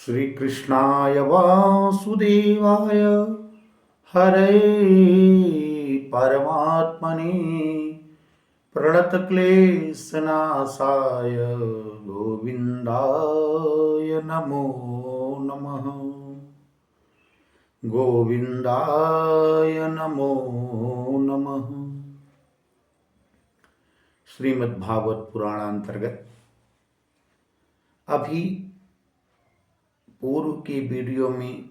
श्रीकृष्णाय वासुदेवाय हरे परमात्मने प्रणतक्लेशनाशाय गोविन्दाय नमो नमः। गोविन्दाय नमो नमः। श्रीमद्भागवत पुराणांतर्गत अभी पूर्व के वीडियो में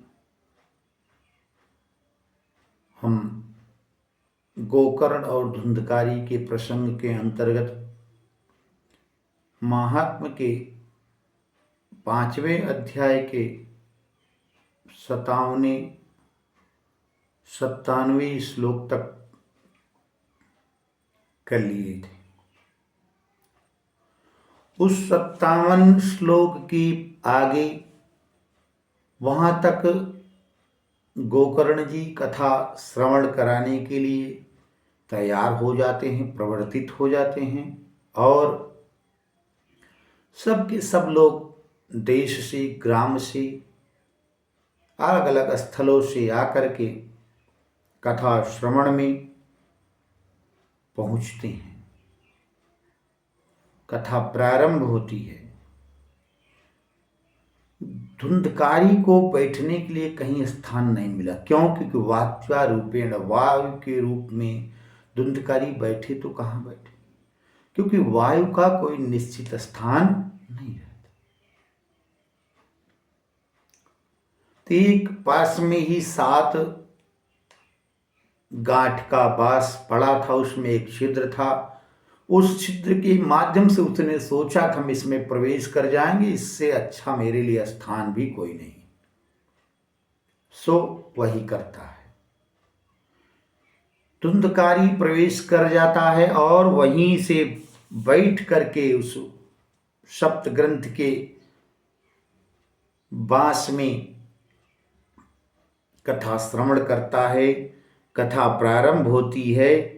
हम गोकर्ण और धुंधकारी के प्रसंग के अंतर्गत महात्म के 5वें अध्याय के 97वें श्लोक तक कर लिए थे। उस 57 श्लोक की आगे वहाँ तक गोकर्ण जी कथा श्रवण कराने के लिए तैयार हो जाते हैं, प्रवर्तित हो जाते हैं और सब के सब लोग देश से, ग्राम से, अलग अलग स्थलों से आकर के कथा श्रवण में पहुँचते हैं। कथा प्रारंभ होती है। धुंधकारी को बैठने के लिए कहीं स्थान नहीं मिला। क्यों? क्योंकि वात्या रूपेण, वायु के रूप में धुंधकारी बैठे तो कहाँ बैठे, क्योंकि वायु का कोई निश्चित स्थान नहीं रहता। तो एक पास में ही 7 गांठ का बांस पड़ा था, उसमें एक छिद्र था। उस छिद्र के माध्यम से उसने सोचा कि हम इसमें प्रवेश कर जाएंगे, इससे अच्छा मेरे लिए स्थान भी कोई नहीं। सो वही करता है। धुंधकारी प्रवेश कर जाता है और वहीं से बैठ करके उस सप्त ग्रंथ के बांस में कथा श्रवण करता है। कथा प्रारंभ होती है।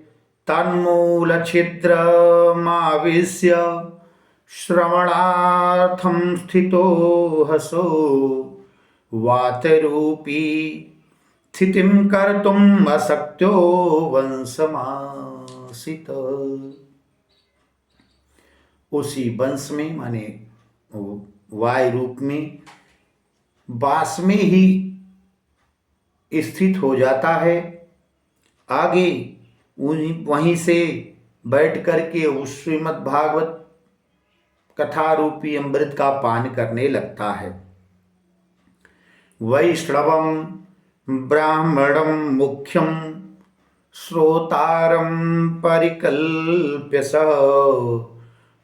तन्मूल छिद्रमाविश्य श्रवणार्थं स्थितो हसो वातरूपी स्थितिं कर्तुम् अशक्तो वंशमासित। उसी वंश में माने वायु रूप में बास में ही स्थित हो जाता है। आगे वहीं से बैठ करके उस श्रीमद् भागवत कथा रूपी अमृत का पान करने लगता है। वैष्णवं ब्राह्मणं मुख्यं श्रोतारं परिकल्प्य स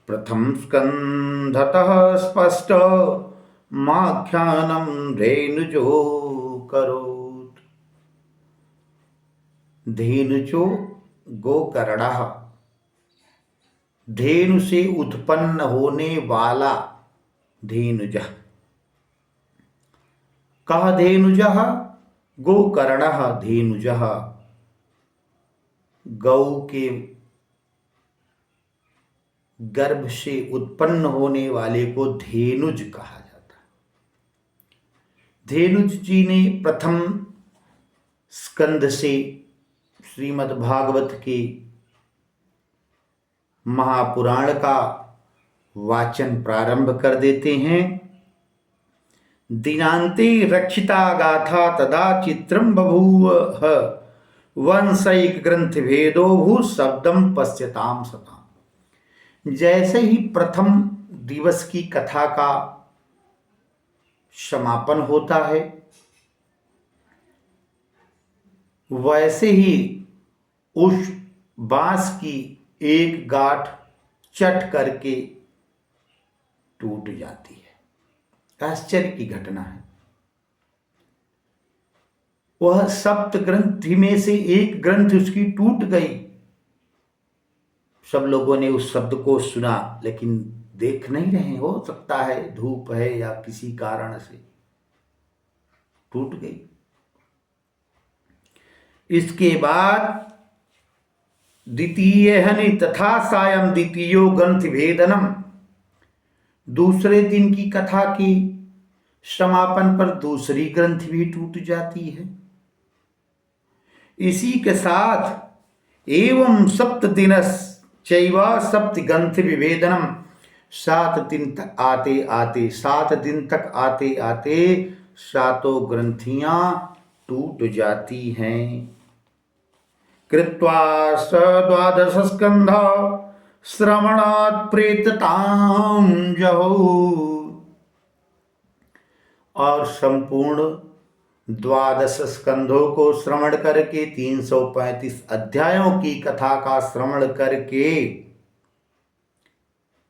प्रथम स्कंधतः स्पष्ट माख्यानं धेनुजो करोत्। धेनुजो गोकर्ण, धेनु से उत्पन्न होने वाला धेनुज। कह धेनुज गोकर्ण धेनुज। गौ के गर्भ से उत्पन्न होने वाले को धेनुज कहा जाता है। धेनुज जी ने प्रथम स्कंद से श्रीमद् भागवत के महापुराण का वाचन प्रारंभ कर देते हैं। दिनांते रक्षिता गाथा तदा चित्रम बभूव वंशैक ग्रंथ भेदो भू शब्दम पश्यताम सताम। जैसे ही प्रथम दिवस की कथा का समापन होता है, वैसे ही उस बांस की एक गांठ चट करके टूट जाती है। आश्चर्य की घटना है। वह सप्त ग्रंथ में से एक ग्रंथ उसकी टूट गई। सब लोगों ने उस शब्द को सुना, लेकिन देख नहीं रहे। हो सकता है धूप है या किसी कारण से टूट गई। इसके बाद द्वितीय हनि तथा सायं द्वितीयो ग्रंथ भेदनम। दूसरे दिन की कथा की समापन पर दूसरी ग्रंथि भी टूट जाती है। इसी के साथ एवं सप्त दिनस चैवा सप्त ग्रंथि विभेदनम, 7 दिन तक आते आते सातों ग्रंथियां टूट जाती हैं। कृत्वा स द्वादश स्कंध श्रवणात् प्रेततां जहौ, और संपूर्ण 12 स्कंधों को श्रवण करके 335 अध्यायों की कथा का श्रवण करके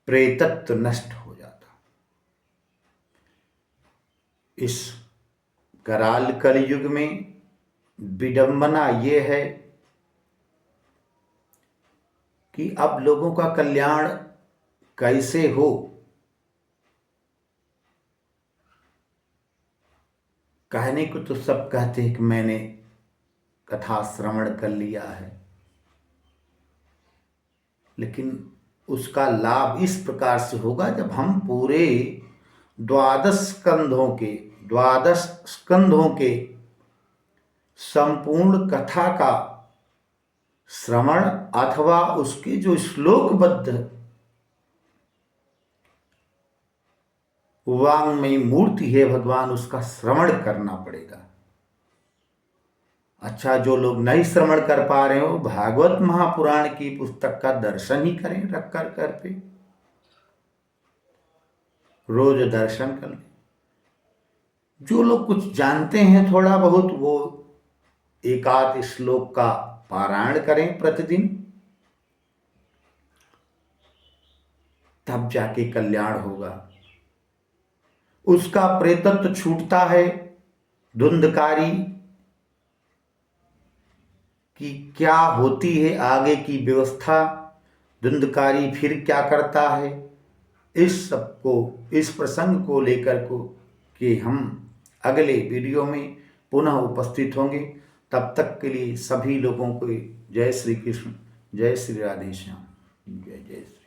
प्रेतत्व नष्ट हो जाता। इस कराल कलयुग में विडंबना ये है कि अब लोगों का कल्याण कैसे हो। कहने को तो सब कहते हैं कि मैंने कथा श्रवण कर लिया है, लेकिन उसका लाभ इस प्रकार से होगा जब हम पूरे 12 स्कंधों के संपूर्ण कथा का श्रवण अथवा उसके जो श्लोकबद्ध वांग्मयी मूर्ति है भगवान, उसका श्रवण करना पड़ेगा। अच्छा, जो लोग नहीं श्रवण कर पा रहे हो, भागवत महापुराण की पुस्तक का दर्शन ही करें, रख कर पे रोज दर्शन कर लें। जो लोग कुछ जानते हैं थोड़ा बहुत, वो एकाध श्लोक का पारायण करें प्रतिदिन, तब जाके कल्याण होगा। उसका प्रेतत्व छूटता है। धुंधकारी की क्या होती है आगे की व्यवस्था, धुंधकारी फिर क्या करता है, इस सबको, इस प्रसंग को लेकर को कि हम अगले वीडियो में पुनः उपस्थित होंगे। तब तक के लिए सभी लोगों को जय श्री कृष्ण, जय श्री राधे श्याम, जय जय श्री।